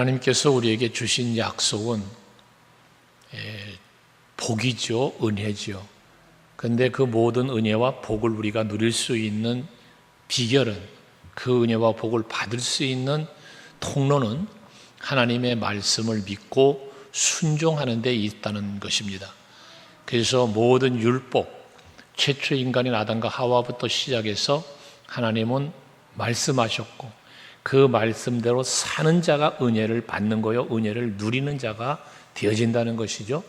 하나님께서 우리에게 주신 약속은 복이죠, 은혜죠. 그런데 그 모든 은혜와 복을 우리가 누릴 수 있는 비결은, 그 은혜와 복을 받을 수 있는 통로는 하나님의 말씀을 믿고 순종하는 데 있다는 것입니다. 그래서 모든 율법, 최초 인간인 아담과 하와부터 시작해서 하나님은 말씀하셨고 그 말씀대로 사는 자가 은혜를 받는 거요, 은혜를 누리는 자가 되어진다는 것이죠.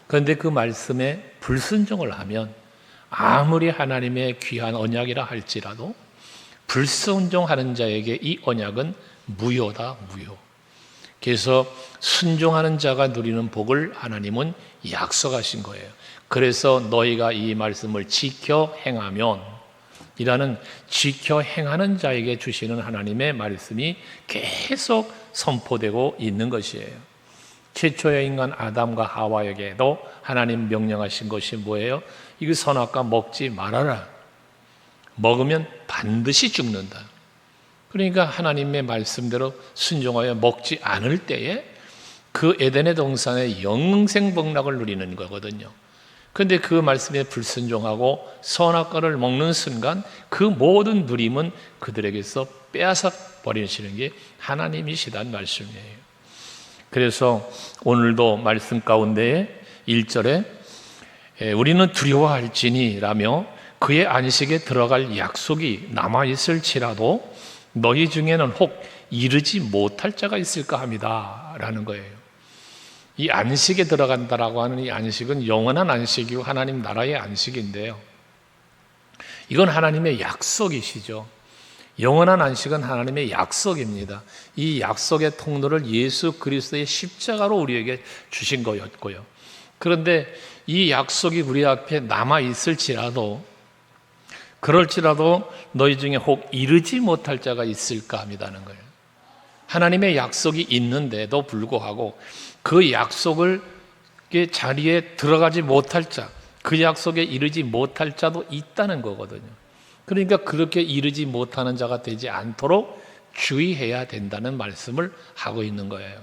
그런데 그 말씀에 불순종을 하면 아무리 하나님의 귀한 언약이라 할지라도 불순종하는 자에게 이 언약은 무효다, 무효. 그래서 순종하는 자가 누리는 복을 하나님은 약속하신 거예요. 그래서 너희가 이 말씀을 지켜 행하면, 이라는 지켜 행하는 자에게 주시는 하나님의 말씀이 계속 선포되고 있는 것이에요. 최초의 인간 아담과 하와에게도 하나님 명령하신 것이 뭐예요? 이 선악과 먹지 말아라. 먹으면 반드시 죽는다. 그러니까 하나님의 말씀대로 순종하여 먹지 않을 때에 그 에덴의 동산의 영생 복락을 누리는 거거든요. 그런데 그 말씀에 불순종하고 선악과를 먹는 순간 그 모든 누림은 그들에게서 빼앗아 버리시는 게 하나님이시다는 말씀이에요. 그래서 오늘도 말씀 가운데에 1절에 우리는 두려워할지니 라며 그의 안식에 들어갈 약속이 남아있을지라도 너희 중에는 혹 이르지 못할 자가 있을까 합니다 라는 거예요. 이 안식에 들어간다라고 하는 이 안식은 영원한 안식이고 하나님 나라의 안식인데요, 이건 하나님의 약속이시죠. 영원한 안식은 하나님의 약속입니다. 이 약속의 통로를 예수 그리스도의 십자가로 우리에게 주신 거였고요. 그런데 이 약속이 우리 앞에 남아있을지라도, 그럴지라도 너희 중에 혹 이르지 못할 자가 있을까 합니다는 거예요. 하나님의 약속이 있는데도 불구하고 그 약속을 자리에 들어가지 못할 자, 그 약속에 이르지 못할 자도 있다는 거거든요. 그러니까 그렇게 이르지 못하는 자가 되지 않도록 주의해야 된다는 말씀을 하고 있는 거예요.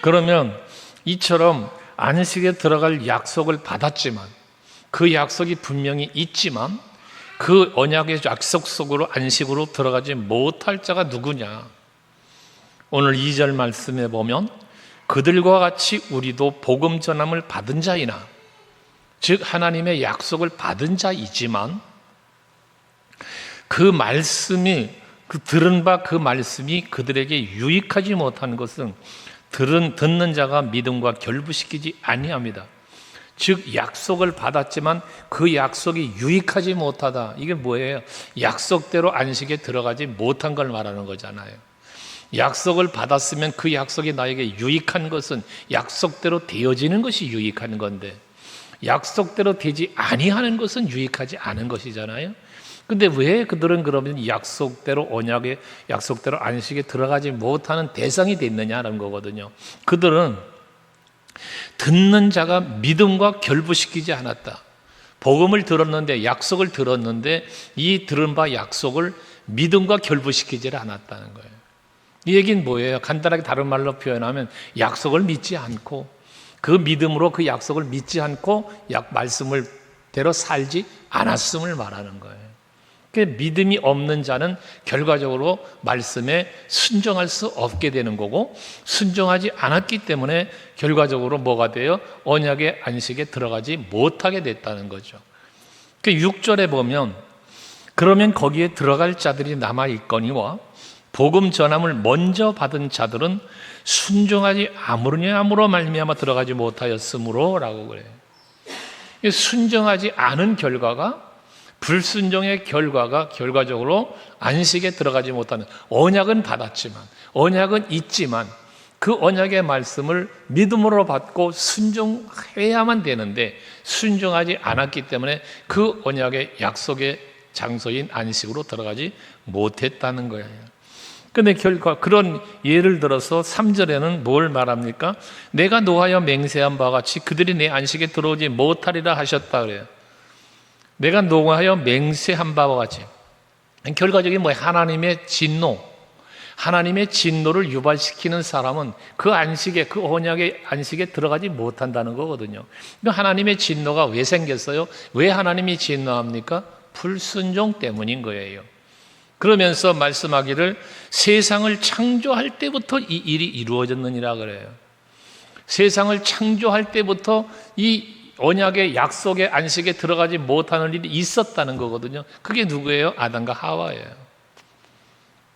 그러면 이처럼 안식에 들어갈 약속을 받았지만, 그 약속이 분명히 있지만 그 언약의 약속 속으로 안식으로 들어가지 못할 자가 누구냐? 오늘 2절 말씀에 보면 그들과 같이 우리도 복음 전함을 받은 자이나, 즉 하나님의 약속을 받은 자이지만 그 말씀이, 들은 바 그 말씀이 그들에게 유익하지 못한 것은 듣는 자가 믿음과 결부시키지 아니합니다. 즉 약속을 받았지만 그 약속이 유익하지 못하다. 이게 뭐예요? 약속대로 안식에 들어가지 못한 걸 말하는 거잖아요. 약속을 받았으면 그 약속이 나에게 유익한 것은 약속대로 되어지는 것이 유익한 건데, 약속대로 되지 아니하는 것은 유익하지 않은 것이잖아요. 근데 왜 그들은 그러면 약속대로, 언약의 약속대로 안식에 들어가지 못하는 대상이 됐느냐는 거거든요. 그들은 듣는 자가 믿음과 결부시키지 않았다. 복음을 들었는데, 약속을 들었는데 이 들은 바 약속을 믿음과 결부시키지 않았다는 거예요. 이 얘기는 뭐예요? 간단하게 다른 말로 표현하면 약속을 믿지 않고, 그 믿음으로 그 약속을 믿지 않고 말씀을 대로 살지 않았음을 말하는 거예요. 믿음이 없는 자는 결과적으로 말씀에 순종할 수 없게 되는 거고, 순종하지 않았기 때문에 결과적으로 뭐가 돼요? 언약의 안식에 들어가지 못하게 됐다는 거죠. 6절에 보면 그러면 거기에 들어갈 자들이 남아있거니와 복음 전함을 먼저 받은 자들은 순종하지 않으므로 말미암아 들어가지 못하였으므로 라고 그래요. 순종하지 않은 결과가, 불순종의 결과가 결과적으로 안식에 들어가지 못하는, 언약은 받았지만, 언약은 있지만 그 언약의 말씀을 믿음으로 받고 순종해야만 되는데 순종하지 않았기 때문에 그 언약의 약속의 장소인 안식으로 들어가지 못했다는 거예요. 근데 결과 그런 예를 들어서 3절에는 뭘 말합니까? 내가 노하여 맹세한 바와 같이 그들이 내 안식에 들어오지 못하리라 하셨다 그래요. 내가 노하여 맹세한 바와 같이, 결과적인 하나님의 진노, 하나님의 진노를 유발시키는 사람은 그 안식에, 그 언약의 안식에 들어가지 못한다는 거거든요. 하나님의 진노가 왜 생겼어요? 왜 하나님이 진노합니까? 불순종 때문인 거예요. 그러면서 말씀하기를 세상을 창조할 때부터 이 일이 이루어졌느니라 그래요. 세상을 창조할 때부터 이 언약의 약속의 안식에 들어가지 못하는 일이 있었다는 거거든요. 그게 누구예요? 아담과 하와예요.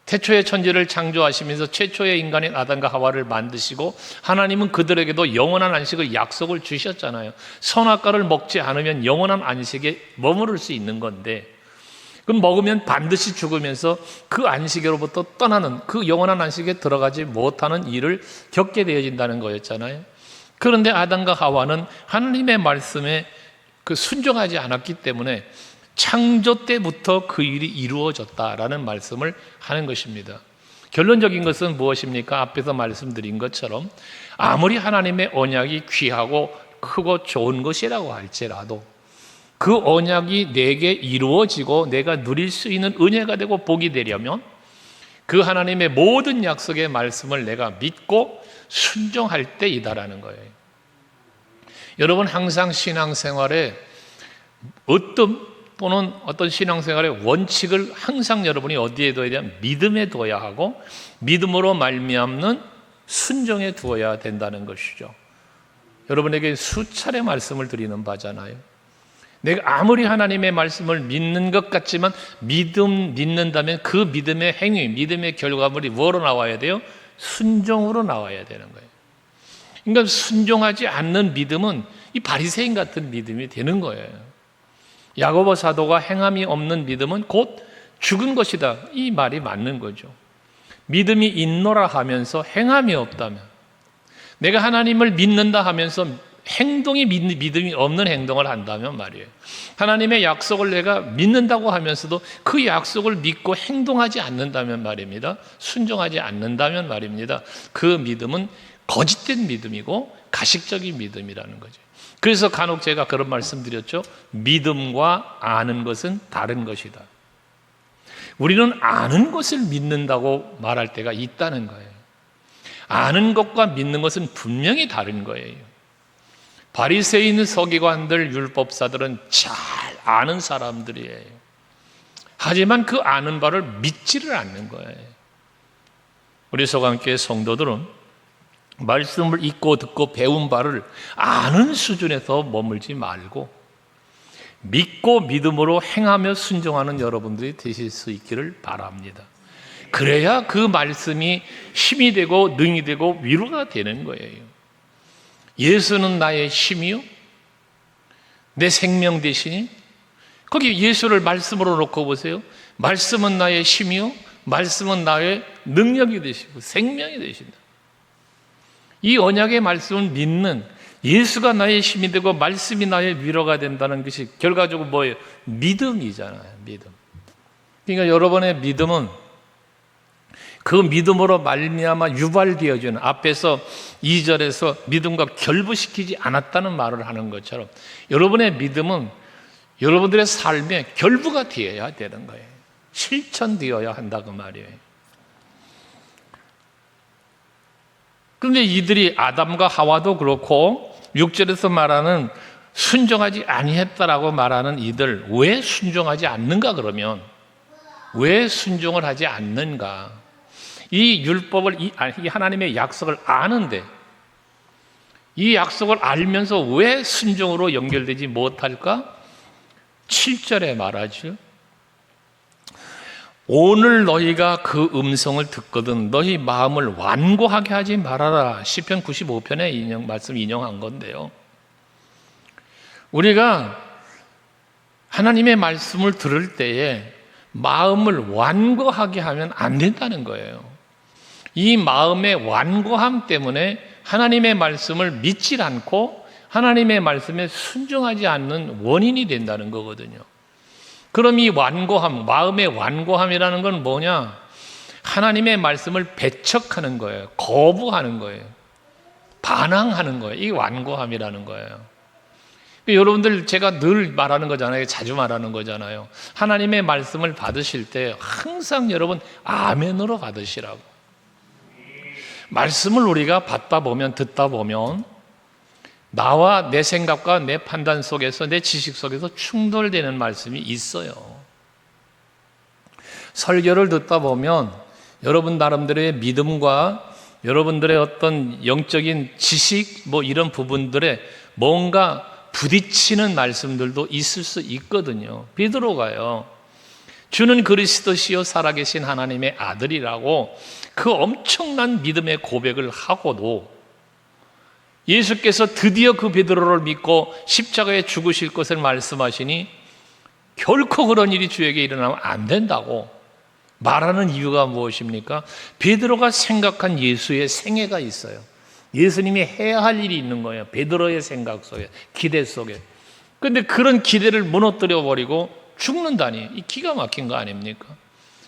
태초의 천지를 창조하시면서 최초의 인간인 아담과 하와를 만드시고 하나님은 그들에게도 영원한 안식을 약속을 주셨잖아요. 선악과를 먹지 않으면 영원한 안식에 머무를 수 있는 건데, 그럼 먹으면 반드시 죽으면서 그 안식으로부터 떠나는, 그 영원한 안식에 들어가지 못하는 일을 겪게 되어진다는 거였잖아요. 그런데 아담과 하와는 하나님의 말씀에 순종하지 않았기 때문에 창조 때부터 그 일이 이루어졌다라는 말씀을 하는 것입니다. 결론적인 것은 무엇입니까? 앞에서 말씀드린 것처럼 아무리 하나님의 언약이 귀하고 크고 좋은 것이라고 할지라도 그 언약이 내게 이루어지고 내가 누릴 수 있는 은혜가 되고 복이 되려면 그 하나님의 모든 약속의 말씀을 내가 믿고 순종할 때이다라는 거예요. 여러분, 항상 신앙생활에 어떤 신앙생활의 원칙을 항상 여러분이 어디에 둬야 되냐? 믿음에 둬야 하고 믿음으로 말미암는 순종에 두어야 된다는 것이죠. 여러분에게 수차례 말씀을 드리는 바잖아요. 내가 아무리 하나님의 말씀을 믿는 것 같지만 믿는다면 그 믿음의 행위, 믿음의 결과물이 뭐로 나와야 돼요? 순종으로 나와야 되는 거예요. 그러니까 순종하지 않는 믿음은 이 바리새인 같은 믿음이 되는 거예요. 야고보 사도가 행함이 없는 믿음은 곧 죽은 것이다, 이 말이 맞는 거죠. 믿음이 있노라 하면서 행함이 없다면, 내가 하나님을 믿는다 하면서 믿음이 없는 행동을 한다면 말이에요. 하나님의 약속을 내가 믿는다고 하면서도 그 약속을 믿고 행동하지 않는다면 말입니다. 순종하지 않는다면 말입니다. 그 믿음은 거짓된 믿음이고 가식적인 믿음이라는 거죠. 그래서 간혹 제가 그런 말씀 드렸죠. 믿음과 아는 것은 다른 것이다. 우리는 아는 것을 믿는다고 말할 때가 있다는 거예요. 아는 것과 믿는 것은 분명히 다른 거예요. 바리새인, 서기관들, 율법사들은 잘 아는 사람들이에요. 하지만 그 아는 바를 믿지를 않는 거예요. 우리 소강교회 성도들은 말씀을 읽고 듣고 배운 바를 아는 수준에서 머물지 말고 믿고 믿음으로 행하며 순종하는 여러분들이 되실 수 있기를 바랍니다. 그래야 그 말씀이 힘이 되고 능이 되고 위로가 되는 거예요. 예수는 나의 힘이요, 내 생명 되시니, 거기 예수를 말씀으로 놓고 보세요. 말씀은 나의 힘이요, 말씀은 나의 능력이 되시고 생명이 되신다. 이 언약의 말씀을 믿는, 예수가 나의 힘이 되고 말씀이 나의 위로가 된다는 것이 결과적으로 뭐예요? 믿음이잖아요. 믿음. 그러니까 여러분의 믿음은 그 믿음으로 말미암아 유발되어지는, 앞에서 2절에서 믿음과 결부시키지 않았다는 말을 하는 것처럼 여러분의 믿음은 여러분들의 삶에 결부가 되어야 되는 거예요. 실천되어야 한다고 말이에요. 그런데 이들이, 아담과 하와도 그렇고 6절에서 말하는 순종하지 아니했다라고 말하는 이들, 왜 순종하지 않는가? 그러면 왜 순종을 하지 않는가? 이 율법을, 이 하나님의 약속을 아는데 이 약속을 알면서 왜 순종으로 연결되지 못할까? 7절에 말하죠. 오늘 너희가 그 음성을 듣거든 너희 마음을 완고하게 하지 말아라. 시편 95편의 말씀 인용한 건데요. 우리가 하나님의 말씀을 들을 때에 마음을 완고하게 하면 안 된다는 거예요. 이 마음의 완고함 때문에 하나님의 말씀을 믿지 않고 하나님의 말씀에 순종하지 않는 원인이 된다는 거거든요. 그럼 이 완고함, 마음의 완고함이라는 건 뭐냐? 하나님의 말씀을 배척하는 거예요. 거부하는 거예요. 반항하는 거예요. 이게 완고함이라는 거예요. 여러분들, 제가 늘 말하는 거잖아요. 자주 말하는 거잖아요. 하나님의 말씀을 받으실 때 항상 여러분 아멘으로 받으시라고. 말씀을 우리가 받다 보면, 듣다 보면 나와 내 생각과 내 판단 속에서, 내 지식 속에서 충돌되는 말씀이 있어요. 설교를 듣다 보면 여러분 나름대로의 믿음과 여러분들의 어떤 영적인 지식 이런 부분들에 뭔가 부딪히는 말씀들도 있을 수 있거든요. 베드로가요, 주는 그리스도시요 살아계신 하나님의 아들이라고 그 엄청난 믿음의 고백을 하고도 예수께서 드디어 그 베드로를 믿고 십자가에 죽으실 것을 말씀하시니 결코 그런 일이 주에게 일어나면 안 된다고 말하는 이유가 무엇입니까? 베드로가 생각한 예수의 생애가 있어요. 예수님이 해야 할 일이 있는 거예요. 베드로의 생각 속에, 기대 속에. 그런데 그런 기대를 무너뜨려 버리고 죽는다니, 이 기가 막힌 거 아닙니까?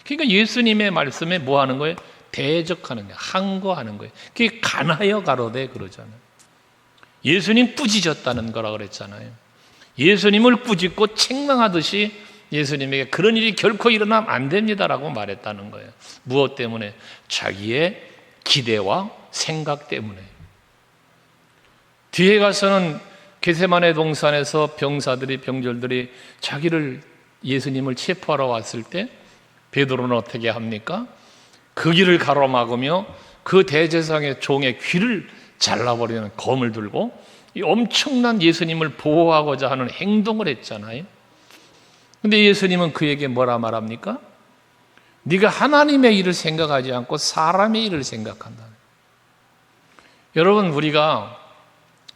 그러니까 예수님의 말씀에 뭐 하는 거예요? 대적하는 거예요. 항거하는 거예요. 그게 간하여 가로되 그러잖아요. 예수님 꾸짖었다는 거라 그랬잖아요. 예수님을 꾸짖고 책망하듯이 예수님에게 그런 일이 결코 일어나면 안 됩니다라고 말했다는 거예요. 무엇 때문에? 자기의 기대와 생각 때문에. 뒤에 가서는 겟세마네 동산에서 병졸들이 예수님을 체포하러 왔을 때 베드로는 어떻게 합니까? 그 길을 가로막으며 그 대제사장의 종의 귀를 잘라버리는 검을 들고 이 엄청난 예수님을 보호하고자 하는 행동을 했잖아요. 근데 예수님은 그에게 뭐라 말합니까? 네가 하나님의 일을 생각하지 않고 사람의 일을 생각한다. 여러분, 우리가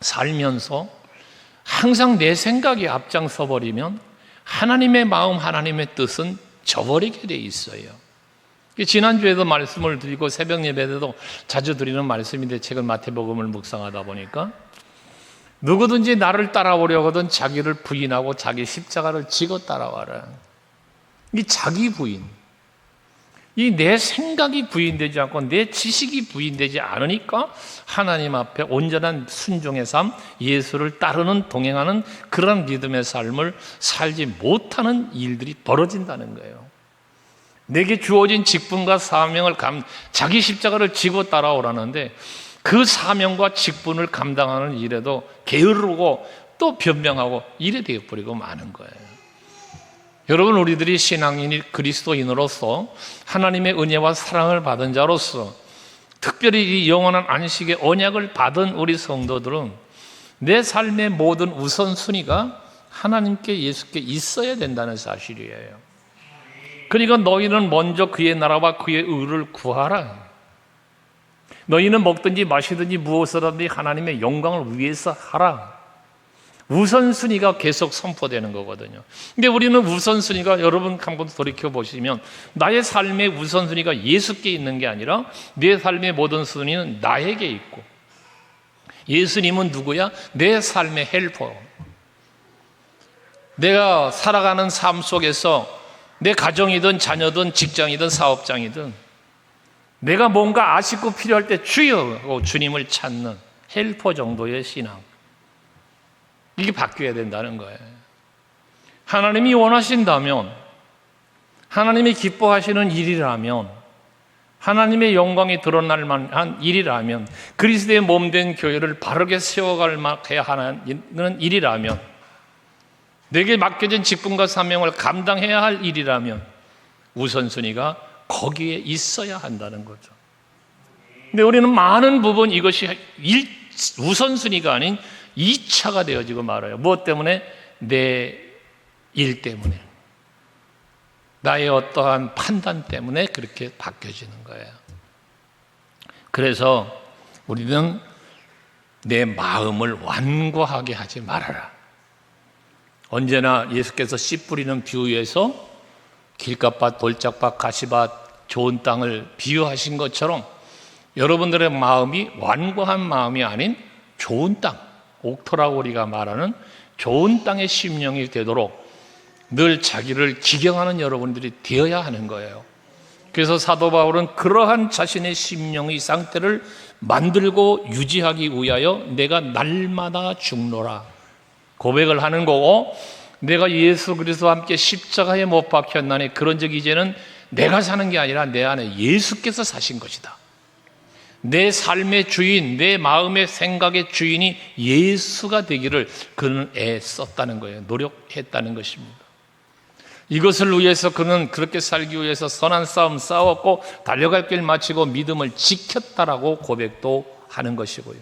살면서 항상 내 생각이 앞장서 버리면 하나님의 마음, 하나님의 뜻은 저버리게 돼 있어요. 지난주에도 말씀을 드리고 새벽 예배 때도 자주 드리는 말씀인데, 최근 마태복음을 묵상하다 보니까 누구든지 나를 따라오려거든 자기를 부인하고 자기 십자가를 지고 따라와라. 이 자기 부인, 이 내 생각이 부인되지 않고 내 지식이 부인되지 않으니까 하나님 앞에 온전한 순종의 삶, 예수를 따르는, 동행하는 그런 믿음의 삶을 살지 못하는 일들이 벌어진다는 거예요. 내게 주어진 직분과 사명을 자기 십자가를 지고 따라오라는데 그 사명과 직분을 감당하는 일에도 게으르고 또 변명하고 이래 되어버리고 마는 거예요. 여러분, 우리들이 신앙인이 그리스도인으로서 하나님의 은혜와 사랑을 받은 자로서 특별히 이 영원한 안식의 언약을 받은 우리 성도들은 내 삶의 모든 우선순위가 하나님께, 예수께 있어야 된다는 사실이에요. 그러니까 너희는 먼저 그의 나라와 그의 의를 구하라. 너희는 먹든지 마시든지 무엇을 하든지 하나님의 영광을 위해서 하라. 우선순위가 계속 선포되는 거거든요. 근데 우리는 우선순위가, 여러분 한번 돌이켜보시면 나의 삶의 우선순위가 예수께 있는 게 아니라 내 삶의 모든 순위는 나에게 있고, 예수님은 누구야? 내 삶의 헬퍼. 내가 살아가는 삶 속에서 내 가정이든 자녀든 직장이든 사업장이든 내가 뭔가 아쉽고 필요할 때 주여 하고 주님을 찾는 헬퍼 정도의 신앙, 이게 바뀌어야 된다는 거예요. 하나님이 원하신다면, 하나님이 기뻐하시는 일이라면, 하나님의 영광이 드러날 만한 일이라면, 그리스도의 몸된 교회를 바르게 세워갈 만해야 하는 일이라면, 내게 맡겨진 직분과 사명을 감당해야 할 일이라면 우선순위가 거기에 있어야 한다는 거죠. 근데 우리는 많은 부분 이것이 우선순위가 아닌 2차가 되어지고 말아요. 무엇 때문에? 내 일 때문에, 나의 어떠한 판단 때문에 그렇게 바뀌어지는 거예요. 그래서 우리는 내 마음을 완고하게 하지 말아라. 언제나 예수께서 씨 뿌리는 비유에서 길가밭, 돌짝밭, 가시밭, 좋은 땅을 비유하신 것처럼 여러분들의 마음이 완고한 마음이 아닌 좋은 땅, 옥토라고 우리가 말하는 좋은 땅의 심령이 되도록 늘 자기를 기경하는 여러분들이 되어야 하는 거예요. 그래서 사도 바울은 그러한 자신의 심령의 상태를 만들고 유지하기 위하여 내가 날마다 죽노라 고백을 하는 거고, 내가 예수 그리스도와 함께 십자가에 못 박혔나니 그런 적 이제는 내가 사는 게 아니라 내 안에 예수께서 사신 것이다. 내 삶의 주인, 내 마음의 생각의 주인이 예수가 되기를 그는 애썼다는 거예요. 노력했다는 것입니다. 이것을 위해서 그는 그렇게 살기 위해서 선한 싸움 싸웠고 달려갈 길 마치고 믿음을 지켰다라고 고백도 하는 것이고요.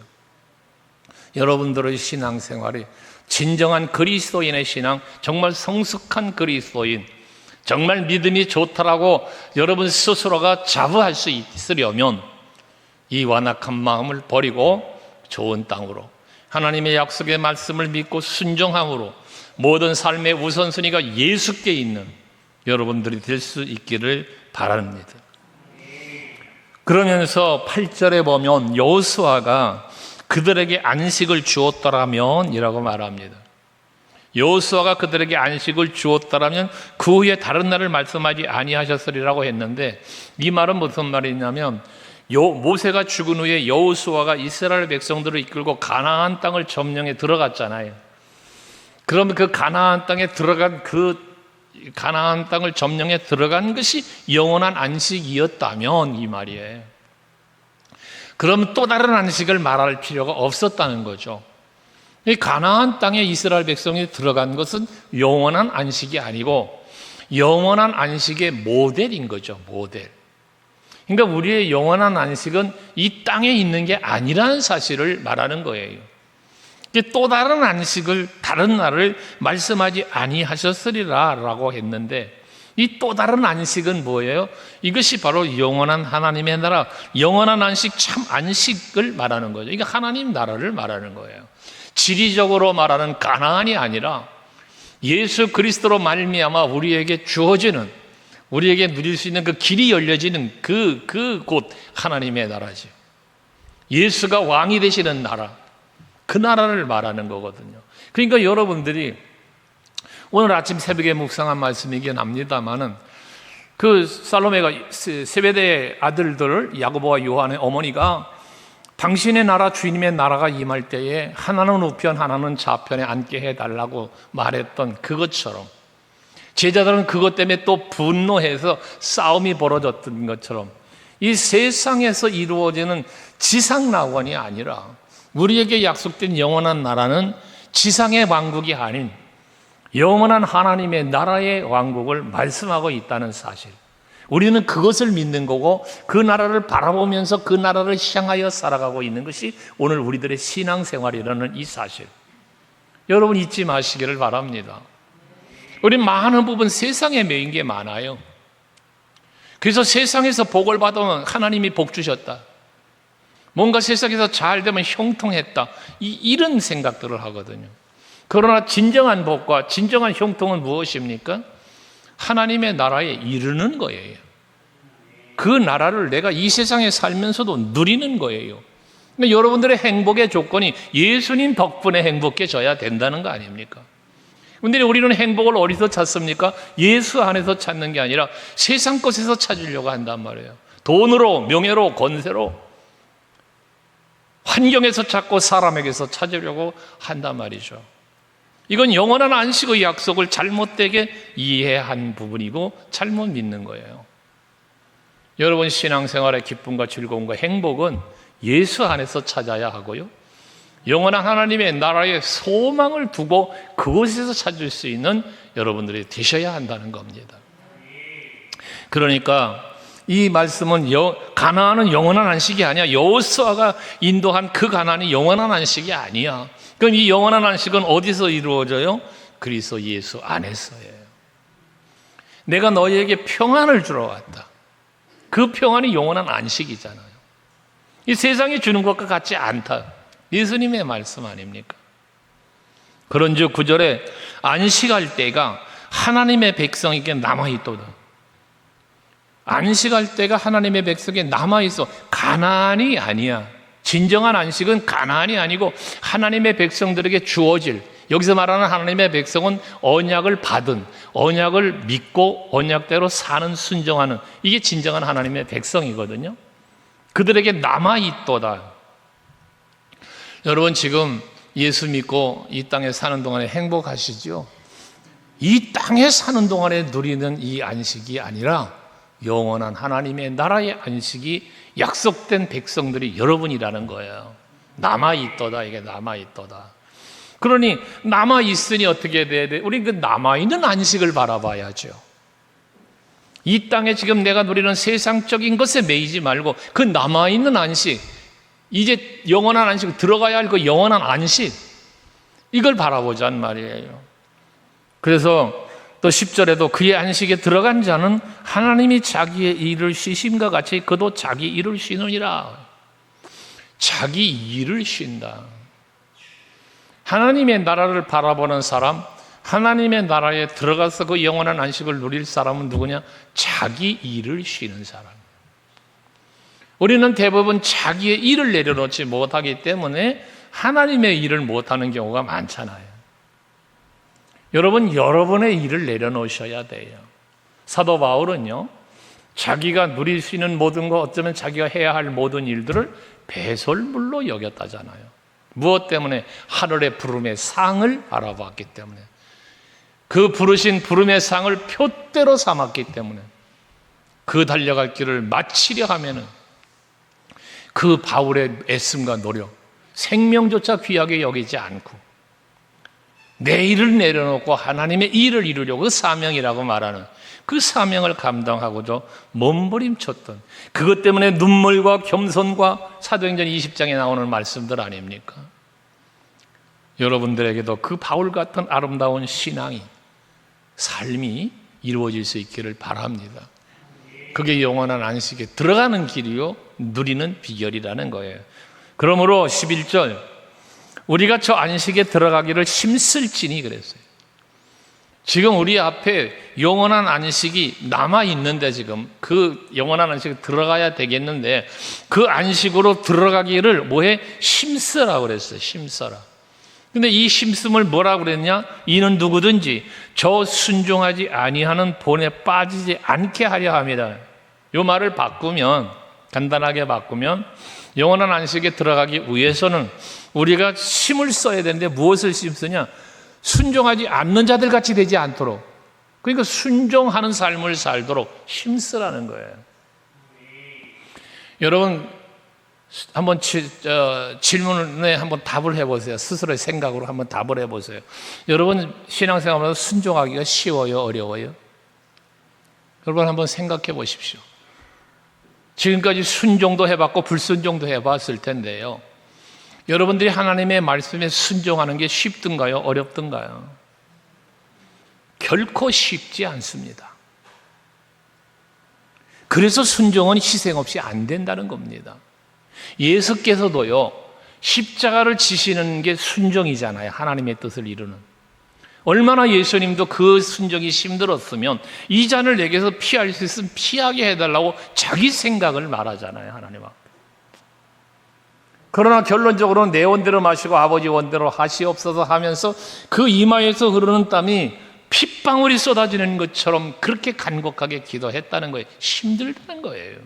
여러분들의 신앙생활이 진정한 그리스도인의 신앙, 정말 성숙한 그리스도인, 정말 믿음이 좋다라고 여러분 스스로가 자부할 수 있으려면 이 완악한 마음을 버리고 좋은 땅으로, 하나님의 약속의 말씀을 믿고 순종함으로 모든 삶의 우선순위가 예수께 있는 여러분들이 될 수 있기를 바랍니다. 그러면서 8절에 보면 여호수아가 그들에게 안식을 주었더라면 이라고 말합니다. 여호수아가 그들에게 안식을 주었더라면 그 후에 다른 날을 말씀하지 아니하셨으리라고 했는데, 이 말은 무슨 말이냐면 모세가 죽은 후에 여호수아가 이스라엘 백성들을 이끌고 가나안 땅을 점령해 들어갔잖아요. 그러면 그 가나안 땅에 들어간 가나안 땅을 점령해 들어간 것이 영원한 안식이었다면 이 말이에요. 그럼 또 다른 안식을 말할 필요가 없었다는 거죠. 이 가나안 땅에 이스라엘 백성이 들어간 것은 영원한 안식이 아니고 영원한 안식의 모델인 거죠. 모델. 그러니까 우리의 영원한 안식은 이 땅에 있는 게 아니라는 사실을 말하는 거예요. 또 다른 안식을, 다른 날을 말씀하지 아니하셨으리라 라고 했는데, 이 또 다른 안식은 뭐예요? 이것이 바로 영원한 하나님의 나라, 영원한 안식, 참 안식을 말하는 거죠. 이게 하나님 나라를 말하는 거예요. 지리적으로 말하는 가나안이 아니라 예수 그리스도로 말미암아 우리에게 주어지는, 우리에게 누릴 수 있는 그 길이 열려지는 그곳 하나님의 나라죠. 예수가 왕이 되시는 나라, 그 나라를 말하는 거거든요. 그러니까 여러분들이 오늘 아침 새벽에 묵상한 말씀이긴 합니다만은, 그 살로메가 세베대의 아들들 야고보와 요한의 어머니가 당신의 나라, 주님의 나라가 임할 때에 하나는 우편 하나는 좌편에 앉게 해달라고 말했던 그것처럼, 제자들은 그것 때문에 또 분노해서 싸움이 벌어졌던 것처럼, 이 세상에서 이루어지는 지상 낙원이 아니라 우리에게 약속된 영원한 나라는 지상의 왕국이 아닌 영원한 하나님의 나라의 왕국을 말씀하고 있다는 사실, 우리는 그것을 믿는 거고 그 나라를 바라보면서 그 나라를 향하여 살아가고 있는 것이 오늘 우리들의 신앙생활이라는 이 사실, 여러분 잊지 마시기를 바랍니다. 우리 많은 부분 세상에 매인 게 많아요. 그래서 세상에서 복을 받으면 하나님이 복 주셨다, 뭔가 세상에서 잘 되면 형통했다, 이런 생각들을 하거든요. 그러나 진정한 복과 진정한 형통은 무엇입니까? 하나님의 나라에 이르는 거예요. 그 나라를 내가 이 세상에 살면서도 누리는 거예요. 그러니까 여러분들의 행복의 조건이 예수님 덕분에 행복해져야 된다는 거 아닙니까? 근데 우리는 행복을 어디서 찾습니까? 예수 안에서 찾는 게 아니라 세상 것에서 찾으려고 한단 말이에요. 돈으로, 명예로, 권세로, 환경에서 찾고 사람에게서 찾으려고 한단 말이죠. 이건 영원한 안식의 약속을 잘못되게 이해한 부분이고 잘못 믿는 거예요. 여러분 신앙생활의 기쁨과 즐거움과 행복은 예수 안에서 찾아야 하고요, 영원한 하나님의 나라의 소망을 두고 그곳에서 찾을 수 있는 여러분들이 되셔야 한다는 겁니다. 그러니까 이 말씀은 가나안은 영원한 안식이 아니야. 여호수아가 인도한 그 가나안이 영원한 안식이 아니야. 그럼 이 영원한 안식은 어디서 이루어져요? 그리스도 예수 안에서예요. 내가 너희에게 평안을 주러 왔다. 그 평안이 영원한 안식이잖아요. 이 세상이 주는 것과 같지 않다, 예수님의 말씀 아닙니까? 그런즉 9절에 안식할 때가 하나님의 백성에게 남아있도다. 안식할 때가 하나님의 백성에게 남아있어. 가나안이 아니야. 진정한 안식은 가나안이 아니고 하나님의 백성들에게 주어질, 여기서 말하는 하나님의 백성은 언약을 받은, 언약을 믿고 언약대로 사는, 순종하는, 이게 진정한 하나님의 백성이거든요. 그들에게 남아있도다. 여러분 지금 예수 믿고 이 땅에 사는 동안에 행복하시죠? 이 땅에 사는 동안에 누리는 이 안식이 아니라 영원한 하나님의 나라의 안식이 약속된 백성들이 여러분이라는 거예요. 남아있도다, 이게 남아있도다. 그러니 남아있으니 어떻게 돼야 돼? 우리 그 남아있는 안식을 바라봐야죠. 이 땅에 지금 내가 누리는 세상적인 것에 매이지 말고 그 남아있는 안식, 이제 영원한 안식, 들어가야 할 그 영원한 안식, 이걸 바라보자는 말이에요. 그래서 또 10절에도 그의 안식에 들어간 자는 하나님이 자기의 일을 쉬심과 같이 그도 자기 일을 쉬느니라. 자기 일을 쉰다. 하나님의 나라를 바라보는 사람, 하나님의 나라에 들어가서 그 영원한 안식을 누릴 사람은 누구냐? 자기 일을 쉬는 사람. 우리는 대부분 자기의 일을 내려놓지 못하기 때문에 하나님의 일을 못하는 경우가 많잖아요. 여러분, 여러분의 일을 내려놓으셔야 돼요. 사도 바울은요, 자기가 누릴 수 있는 모든 것, 어쩌면 자기가 해야 할 모든 일들을 배설물로 여겼다잖아요. 무엇 때문에? 하늘의 부름의 상을 바라봤기 때문에. 그 부르신 부름의 상을 표대로 삼았기 때문에. 그 달려갈 길을 마치려 하면은 그 바울의 애씀과 노력, 생명조차 귀하게 여기지 않고 내 일을 내려놓고 하나님의 일을 이루려고, 그 사명이라고 말하는 그 사명을 감당하고도 몸부림쳤던, 그것 때문에 눈물과 겸손과 사도행전 20장에 나오는 말씀들 아닙니까? 여러분들에게도 그 바울 같은 아름다운 신앙이, 삶이 이루어질 수 있기를 바랍니다. 그게 영원한 안식에 들어가는 길이요, 누리는 비결이라는 거예요. 그러므로 11절, 우리가 저 안식에 들어가기를 힘쓸지니 그랬어요. 지금 우리 앞에 영원한 안식이 남아있는데, 지금 그 영원한 안식에 들어가야 되겠는데, 그 안식으로 들어가기를 뭐해? 힘쓰라고 그랬어요. 힘써라. 근데 이 힘씀을 뭐라고 그랬냐? 이는 누구든지 저 순종하지 아니하는 본에 빠지지 않게 하려 합니다. 이 말을 바꾸면, 간단하게 바꾸면, 영원한 안식에 들어가기 위해서는 우리가 힘을 써야 되는데 무엇을 힘쓰냐? 순종하지 않는 자들 같이 되지 않도록, 그러니까 순종하는 삶을 살도록 힘쓰라는 거예요. 여러분, 한번 질문에 한번 답을 해보세요. 스스로의 생각으로 한번 답을 해보세요. 여러분, 신앙생활에서 순종하기가 쉬워요, 어려워요? 여러분 한번 생각해 보십시오. 지금까지 순종도 해봤고 불순종도 해봤을 텐데요, 여러분들이 하나님의 말씀에 순종하는 게 쉽든가요, 어렵든가요? 결코 쉽지 않습니다. 그래서 순종은 희생 없이 안 된다는 겁니다. 예수께서도요, 십자가를 지시는 게 순종이잖아요. 하나님의 뜻을 이루는. 얼마나 예수님도 그 순종이 힘들었으면 이 잔을 내게서 피할 수 있으면 피하게 해달라고 자기 생각을 말하잖아요, 하나님 앞에. 그러나 결론적으로는 내 원대로 마시고 아버지 원대로 하시옵소서 하면서 그 이마에서 흐르는 땀이 핏방울이 쏟아지는 것처럼 그렇게 간곡하게 기도했다는 거예요. 힘들다는 거예요.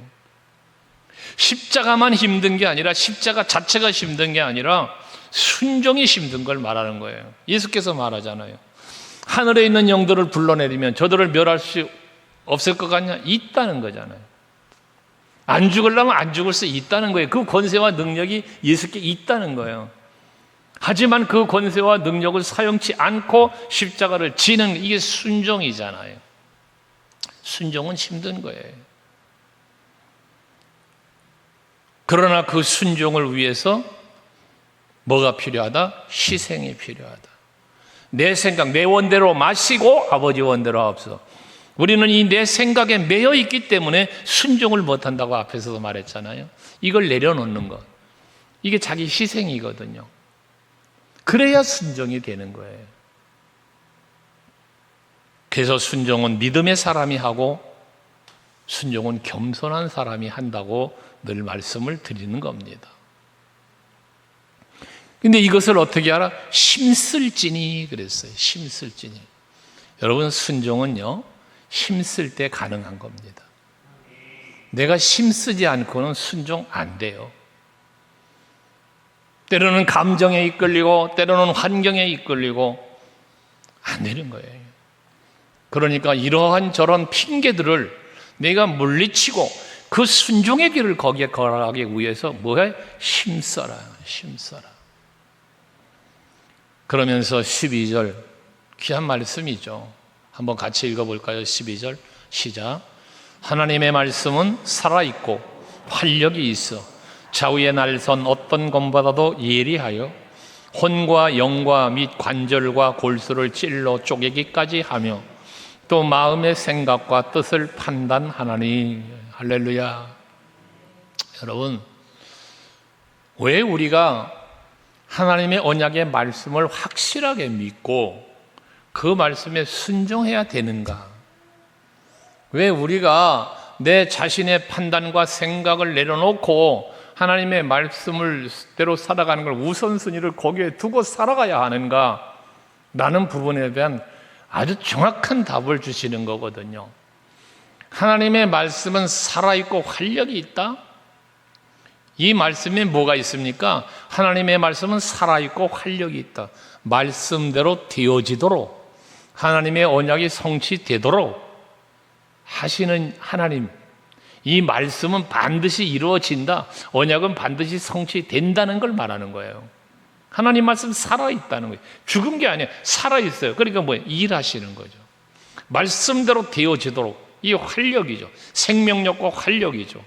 십자가만 힘든 게 아니라, 십자가 자체가 힘든 게 아니라 순종이 힘든 걸 말하는 거예요. 예수께서 말하잖아요. 하늘에 있는 영들을 불러내리면 저들을 멸할 수 없을 것 같냐? 있다는 거잖아요. 안 죽으려면 안 죽을 수 있다는 거예요. 그 권세와 능력이 예수께 있다는 거예요. 하지만 그 권세와 능력을 사용치 않고 십자가를 지는, 이게 순종이잖아요. 순종은 힘든 거예요. 그러나 그 순종을 위해서 뭐가 필요하다? 희생이 필요하다. 내 생각, 내 원대로 마시고 아버지 원대로 하옵소서. 우리는 이 내 생각에 매여 있기 때문에 순종을 못한다고 앞에서도 말했잖아요. 이걸 내려놓는 것, 이게 자기 희생이거든요. 그래야 순종이 되는 거예요. 그래서 순종은 믿음의 사람이 하고 순종은 겸손한 사람이 한다고 늘 말씀을 드리는 겁니다. 근데 이것을 어떻게 알아? 힘쓸지니 그랬어요. 힘쓸지니. 여러분, 순종은요, 힘쓸 때 가능한 겁니다. 내가 힘쓰지 않고는 순종 안 돼요. 때로는 감정에 이끌리고 때로는 환경에 이끌리고 안 되는 거예요. 그러니까 이러한 저런 핑계들을 내가 물리치고 그 순종의 길을 거기에 걸어가기 위해서 뭐해? 힘써라. 그러면서 12절 귀한 말씀이죠. 한번 같이 읽어볼까요? 12절 시작. 하나님의 말씀은 살아있고 활력이 있어 좌우의 날선 어떤 검보다도 예리하여 혼과 영과 및 관절과 골수를 찔러 쪼개기까지 하며 또 마음의 생각과 뜻을 판단하나니. 할렐루야. 여러분, 왜 우리가 하나님의 언약의 말씀을 확실하게 믿고 그 말씀에 순종해야 되는가? 왜 우리가 내 자신의 판단과 생각을 내려놓고 하나님의 말씀을 대로 살아가는 걸 우선순위를 거기에 두고 살아가야 하는가? 라는 부분에 대한 아주 정확한 답을 주시는 거거든요. 하나님의 말씀은 살아있고 활력이 있다? 이 말씀에 뭐가 있습니까? 하나님의 말씀은 살아있고 활력이 있다. 말씀대로 되어지도록, 하나님의 언약이 성취되도록 하시는 하나님, 이 말씀은 반드시 이루어진다. 언약은 반드시 성취된다는 걸 말하는 거예요. 하나님 말씀 살아있다는 거예요. 죽은 게 아니에요. 살아있어요. 그러니까 뭐예요? 일하시는 거죠. 말씀대로 되어지도록. 이 활력이죠. 생명력과 활력이죠.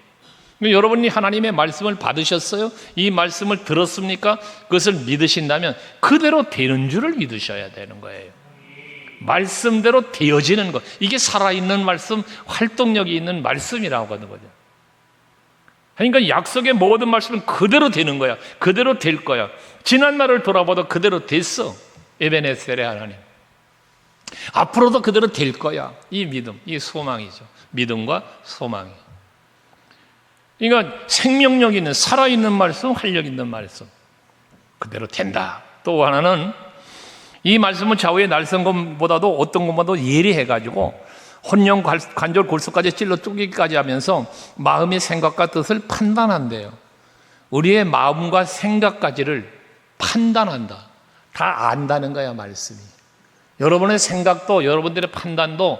여러분이 하나님의 말씀을 받으셨어요? 이 말씀을 들었습니까? 그것을 믿으신다면 그대로 되는 줄을 믿으셔야 되는 거예요. 말씀대로 되어지는 것, 이게 살아있는 말씀, 활동력이 있는 말씀이라고 하는 거죠. 그러니까 약속의 모든 말씀은 그대로 되는 거야. 그대로 될 거야. 지난날을 돌아봐도 그대로 됐어. 에베네셀의 하나님, 앞으로도 그대로 될 거야. 이 믿음, 이 소망이죠. 믿음과 소망이. 그러니까 생명력 있는, 살아있는 말씀, 활력 있는 말씀, 그대로 된다. 또 하나는 이 말씀은 좌우의 날선 것보다도 어떤 것보다도 예리해가지고 혼령 관절 골수까지 찔러 쪼개기까지 하면서 마음의 생각과 뜻을 판단한대요. 우리의 마음과 생각까지를 판단한다. 다 안다는 거야, 말씀이. 여러분의 생각도 여러분들의 판단도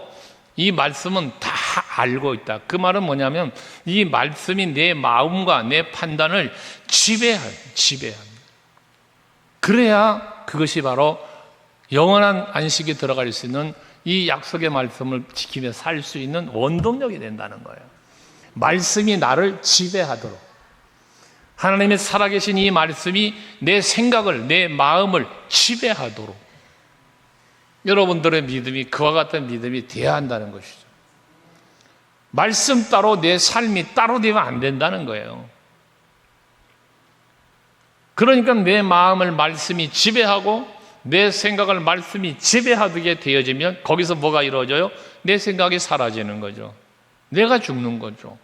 이 말씀은 다 알고 있다. 그 말은 뭐냐면 이 말씀이 내 마음과 내 판단을 지배합니다. 그래야 그것이 바로 영원한 안식에 들어갈 수 있는 이 약속의 말씀을 지키며 살 수 있는 원동력이 된다는 거예요. 말씀이 나를 지배하도록, 하나님의 살아계신 이 말씀이 내 생각을, 내 마음을 지배하도록 여러분들의 믿음이 그와 같은 믿음이 되어야 한다는 것이죠. 말씀 따로 내 삶이 따로 되면 안 된다는 거예요. 그러니까 내 마음을 말씀이 지배하고 내 생각을 말씀이 지배하게 되어지면 거기서 뭐가 이루어져요? 내 생각이 사라지는 거죠. 내가 죽는 거죠.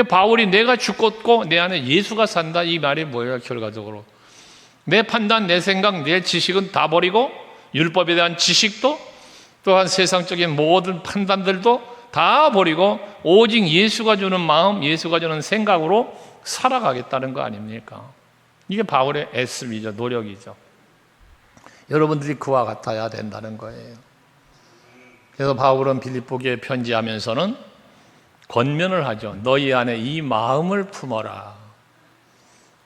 바울이 내가 죽었고 내 안에 예수가 산다, 이 말이 뭐예요? 결과적으로 내 판단, 내 생각, 내 지식은 다 버리고 율법에 대한 지식도 또한 세상적인 모든 판단들도 다 버리고 오직 예수가 주는 마음, 예수가 주는 생각으로 살아가겠다는 거 아닙니까? 이게 바울의 애씀이죠. 노력이죠. 여러분들이 그와 같아야 된다는 거예요. 그래서 바울은 빌립보교에 편지하면서는 권면을 하죠. 너희 안에 이 마음을 품어라.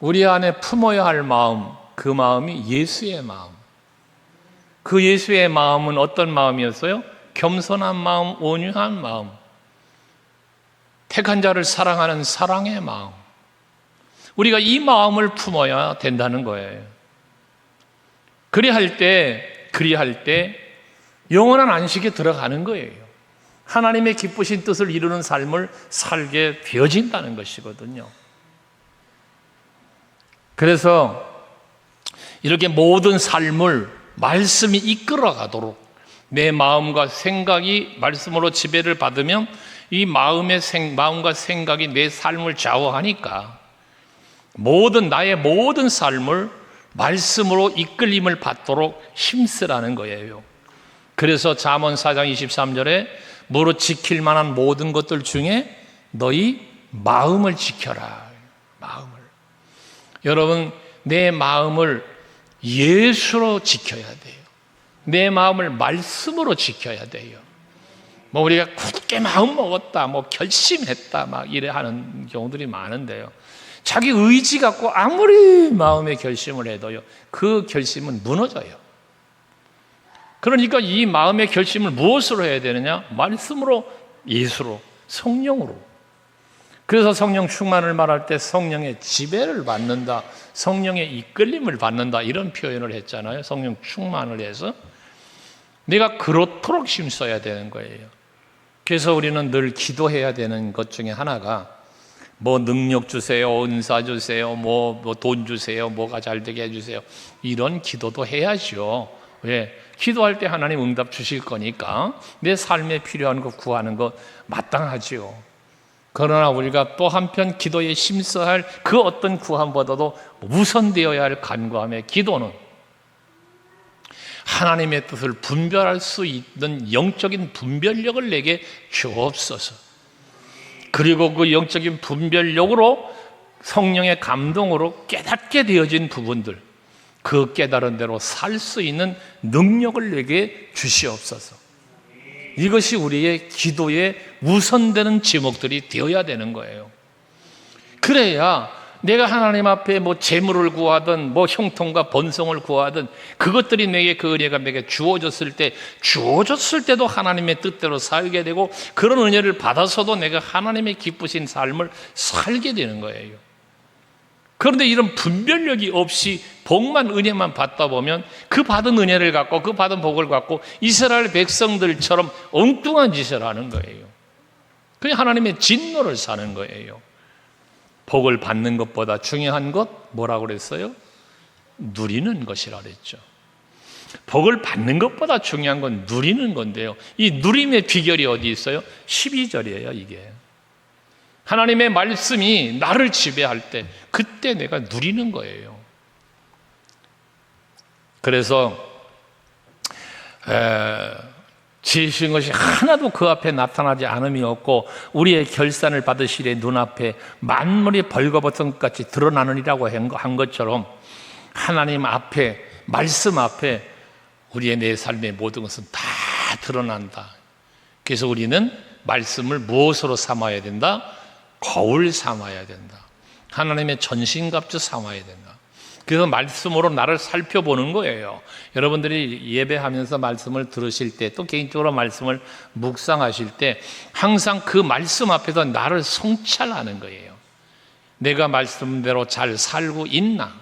우리 안에 품어야 할 마음, 그 마음이 예수의 마음. 그 예수의 마음은 어떤 마음이었어요? 겸손한 마음, 온유한 마음, 택한 자를 사랑하는 사랑의 마음. 우리가 이 마음을 품어야 된다는 거예요. 그리할 때 영원한 안식에 들어가는 거예요. 하나님의 기쁘신 뜻을 이루는 삶을 살게 되어진다는 것이거든요. 그래서 이렇게 모든 삶을 말씀이 이끌어가도록 내 마음과 생각이 말씀으로 지배를 받으면 이 마음과 생각이 내 삶을 좌우하니까 나의 모든 삶을 말씀으로 이끌림을 받도록 힘쓰라는 거예요. 그래서 잠언 4장 23절에 무릇 지킬 만한 모든 것들 중에 너희 마음을 지켜라. 마음을. 여러분, 내 마음을 예수로 지켜야 돼요. 내 마음을 말씀으로 지켜야 돼요. 뭐 우리가 굳게 마음 먹었다, 뭐 결심했다, 막 이래 하는 경우들이 많은데요. 자기 의지 갖고 아무리 마음의 결심을 해도요, 그 결심은 무너져요. 그러니까 이 마음의 결심을 무엇으로 해야 되느냐? 말씀으로, 예수로, 성령으로. 그래서 성령 충만을 말할 때 성령의 지배를 받는다, 성령의 이끌림을 받는다, 이런 표현을 했잖아요. 성령 충만을 해서 내가 그렇도록 힘써야 되는 거예요. 그래서 우리는 늘 기도해야 되는 것 중에 하나가 뭐 능력 주세요, 은사 주세요, 뭐 돈 주세요, 뭐가 잘 되게 해주세요, 이런 기도도 해야죠. 왜? 기도할 때 하나님 응답 주실 거니까 내 삶에 필요한 거 구하는 거 마땅하지요. 그러나 우리가 또 한편 기도에 힘써야 할 그 어떤 구함보다도 우선되어야 할 간구함의 기도는 하나님의 뜻을 분별할 수 있는 영적인 분별력을 내게 주옵소서. 그리고 그 영적인 분별력으로 성령의 감동으로 깨닫게 되어진 부분들, 그 깨달은 대로 살 수 있는 능력을 내게 주시옵소서. 이것이 우리의 기도에 우선되는 제목들이 되어야 되는 거예요. 그래야 내가 하나님 앞에 뭐 재물을 구하든 뭐 형통과 번성을 구하든 그것들이 내게, 그 은혜가 내게 주어졌을 때도 하나님의 뜻대로 살게 되고, 그런 은혜를 받아서도 내가 하나님의 기쁘신 삶을 살게 되는 거예요. 그런데 이런 분별력이 없이 복만, 은혜만 받다 보면 그 받은 은혜를 갖고, 그 받은 복을 갖고 이스라엘 백성들처럼 엉뚱한 짓을 하는 거예요. 그냥 하나님의 진노를 사는 거예요. 복을 받는 것보다 중요한 것 뭐라고 그랬어요? 누리는 것이라 그랬죠. 복을 받는 것보다 중요한 건 누리는 건데요, 이 누림의 비결이 어디 있어요? 12절이에요. 이게 하나님의 말씀이 나를 지배할 때, 그때 내가 누리는 거예요. 그래서 지으신 것이 하나도 그 앞에 나타나지 않음이 없고 우리의 결산을 받으시되 눈앞에 만물이 벌거벗은 것 같이 드러나느니라고 한 것처럼, 하나님 앞에, 말씀 앞에 우리의 내 삶의 모든 것은 다 드러난다. 그래서 우리는 말씀을 무엇으로 삼아야 된다? 거울 삼아야 된다. 하나님의 전신갑주 삼아야 된다. 그래서 말씀으로 나를 살펴보는 거예요. 여러분들이 예배하면서 말씀을 들으실 때, 또 개인적으로 말씀을 묵상하실 때 항상 그 말씀 앞에서 나를 성찰하는 거예요. 내가 말씀대로 잘 살고 있나?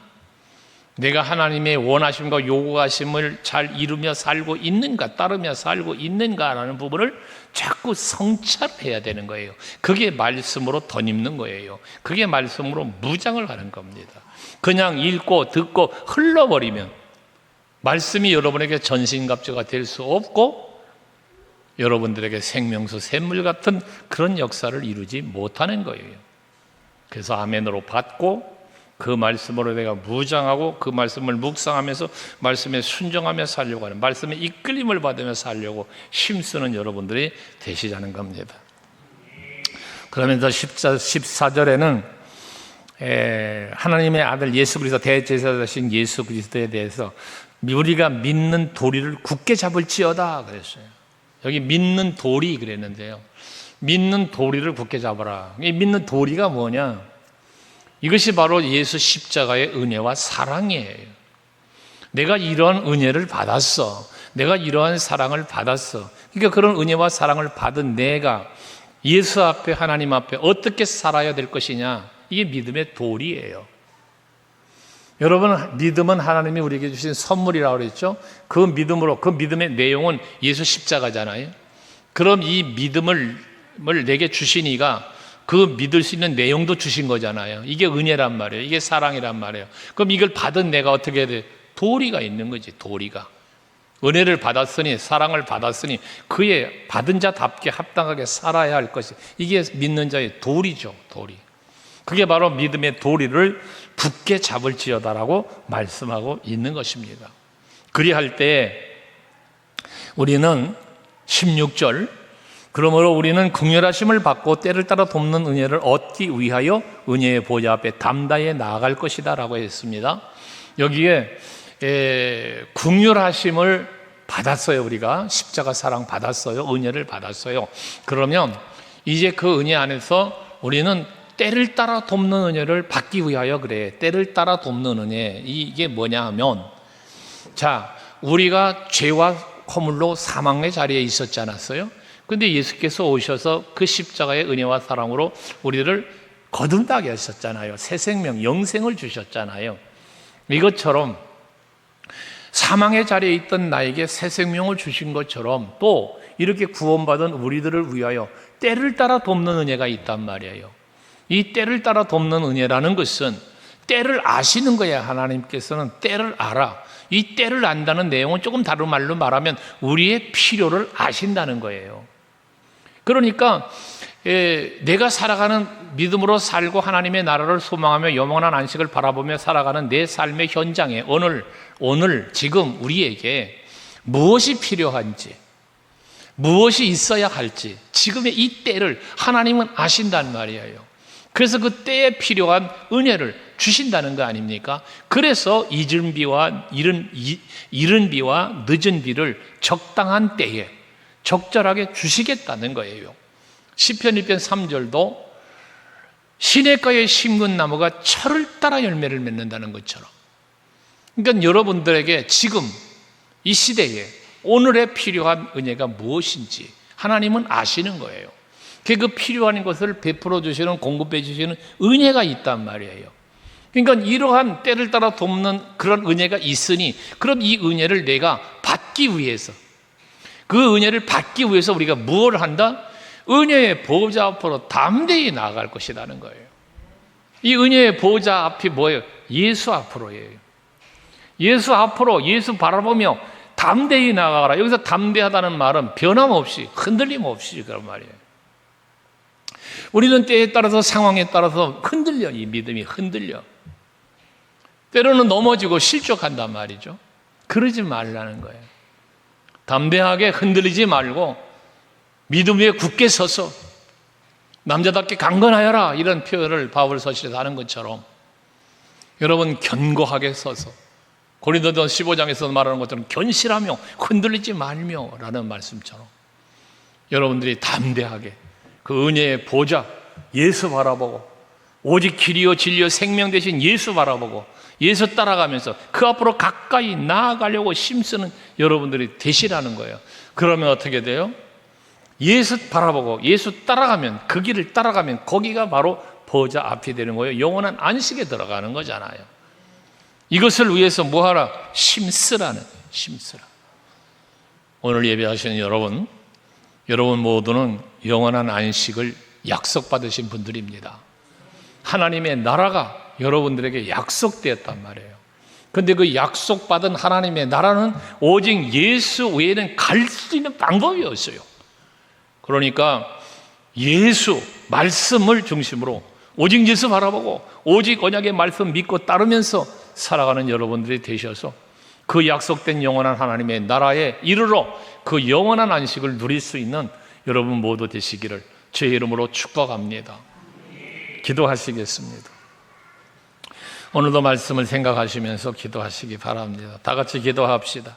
내가 하나님의 원하심과 요구하심을 잘 이루며 살고 있는가, 따르며 살고 있는가라는 부분을 자꾸 성찰해야 되는 거예요. 그게 말씀으로 덧입는 거예요. 그게 말씀으로 무장을 하는 겁니다. 그냥 읽고 듣고 흘러버리면 말씀이 여러분에게 전신갑주가 될 수 없고 여러분들에게 생명수 샘물 같은 그런 역사를 이루지 못하는 거예요. 그래서 아멘으로 받고 그 말씀으로 내가 무장하고 그 말씀을 묵상하면서 말씀에 순종하며 살려고 하는, 말씀의 이끌림을 받으며 살려고 힘쓰는 여러분들이 되시자는 겁니다. 그러면서 14절에는 하나님의 아들 예수 그리스도, 대제사장 되신 예수 그리스도에 대해서 우리가 믿는 도리를 굳게 잡을지어다 그랬어요. 여기 믿는 도리 그랬는데요, 믿는 도리를 굳게 잡아라. 이 믿는 도리가 뭐냐? 이것이 바로 예수 십자가의 은혜와 사랑이에요. 내가 이러한 은혜를 받았어, 내가 이러한 사랑을 받았어. 그러니까 그런 은혜와 사랑을 받은 내가 예수 앞에, 하나님 앞에 어떻게 살아야 될 것이냐, 이게 믿음의 도리예요. 여러분, 믿음은 하나님이 우리에게 주신 선물이라고 그랬죠. 그 믿음으로, 그 믿음의 내용은 예수 십자가잖아요. 그럼 이 믿음을 내게 주시니가 그 믿을 수 있는 내용도 주신 거잖아요. 이게 은혜란 말이에요. 이게 사랑이란 말이에요. 그럼 이걸 받은 내가 어떻게 해야 돼? 도리가 있는 거지, 도리가. 은혜를 받았으니, 사랑을 받았으니 그의 받은 자답게 합당하게 살아야 할 것이, 이게 믿는 자의 도리죠, 도리. 그게 바로 믿음의 도리를 굳게 잡을지어다라고 말씀하고 있는 것입니다. 그리할 때 우리는 16절, 그러므로 우리는 긍휼하심을 받고 때를 따라 돕는 은혜를 얻기 위하여 은혜의 보좌 앞에 담대히 나아갈 것이다 라고 했습니다. 여기에 긍휼하심을 받았어요. 우리가 십자가 사랑 받았어요. 은혜를 받았어요. 그러면 이제 그 은혜 안에서 우리는 때를 따라 돕는 은혜를 받기 위하여 그래. 때를 따라 돕는 은혜. 이게 뭐냐 하면, 자, 우리가 죄와 허물로 사망의 자리에 있었지 않았어요? 근데 예수께서 오셔서 그 십자가의 은혜와 사랑으로 우리를 거듭나게 하셨잖아요. 새 생명, 영생을 주셨잖아요. 이것처럼 사망의 자리에 있던 나에게 새 생명을 주신 것처럼 또 이렇게 구원받은 우리들을 위하여 때를 따라 돕는 은혜가 있단 말이에요. 이 때를 따라 돕는 은혜라는 것은 때를 아시는 거야. 하나님께서는 때를 알아. 이 때를 안다는 내용은 조금 다른 말로 말하면 우리의 필요를 아신다는 거예요. 그러니까 내가 살아가는 믿음으로 살고 하나님의 나라를 소망하며 영원한 안식을 바라보며 살아가는 내 삶의 현장에 오늘 지금 우리에게 무엇이 필요한지, 무엇이 있어야 할지 지금의 이 때를 하나님은 아신단 말이에요. 그래서 그 때에 필요한 은혜를 주신다는 거 아닙니까? 그래서 이른 비와 늦은 비를 적당한 때에 적절하게 주시겠다는 거예요. 시편 1편 3절도 시냇가에 심은 나무가 철을 따라 열매를 맺는다는 것처럼, 그러니까 여러분들에게 지금 이 시대에 오늘에 필요한 은혜가 무엇인지 하나님은 아시는 거예요. 그 필요한 것을 베풀어 주시는, 공급해 주시는 은혜가 있단 말이에요. 그러니까 이러한 때를 따라 돕는 그런 은혜가 있으니, 그럼 이 은혜를 내가 받기 위해서, 그 은혜를 받기 위해서 우리가 무엇을 한다? 은혜의 보호자 앞으로 담대히 나아갈 것이라는 거예요. 이 은혜의 보호자 앞이 뭐예요? 예수 앞으로예요. 예수 앞으로, 예수 바라보며 담대히 나아가라. 여기서 담대하다는 말은 변함없이, 흔들림 없이 그런 말이에요. 우리는 때에 따라서, 상황에 따라서 흔들려. 이 믿음이 흔들려. 때로는 넘어지고 실족한단 말이죠. 그러지 말라는 거예요. 담대하게 흔들리지 말고 믿음 위에 굳게 서서 남자답게 강건하여라, 이런 표현을 바울 서신에서 하는 것처럼 여러분 견고하게 서서, 고린도전 15장에서 말하는 것처럼 견실하며 흔들리지 말며 라는 말씀처럼 여러분들이 담대하게 그 은혜의 보좌 예수 바라보고, 오직 길이요 진리요 생명 되신 예수 바라보고 예수 따라가면서 그 앞으로 가까이 나아가려고 힘쓰는 여러분들이 되시라는 거예요. 그러면 어떻게 돼요? 예수 바라보고 예수 따라가면, 그 길을 따라가면 거기가 바로 보좌 앞이 되는 거예요. 영원한 안식에 들어가는 거잖아요. 이것을 위해서 뭐하라? 힘쓰라는, 힘쓰라. 오늘 예배하시는 여러분 모두는 영원한 안식을 약속받으신 분들입니다. 하나님의 나라가 여러분들에게 약속되었단 말이에요. 그런데 그 약속받은 하나님의 나라는 오직 예수 외에는 갈 수 있는 방법이 없어요. 그러니까 예수, 말씀을 중심으로 오직 예수 바라보고 오직 언약의 말씀 믿고 따르면서 살아가는 여러분들이 되셔서 그 약속된 영원한 하나님의 나라에 이르러 그 영원한 안식을 누릴 수 있는 여러분 모두 되시기를 주의 이름으로 축복합니다. 기도하시겠습니다. 오늘도 말씀을 생각하시면서 기도하시기 바랍니다. 다 같이 기도합시다.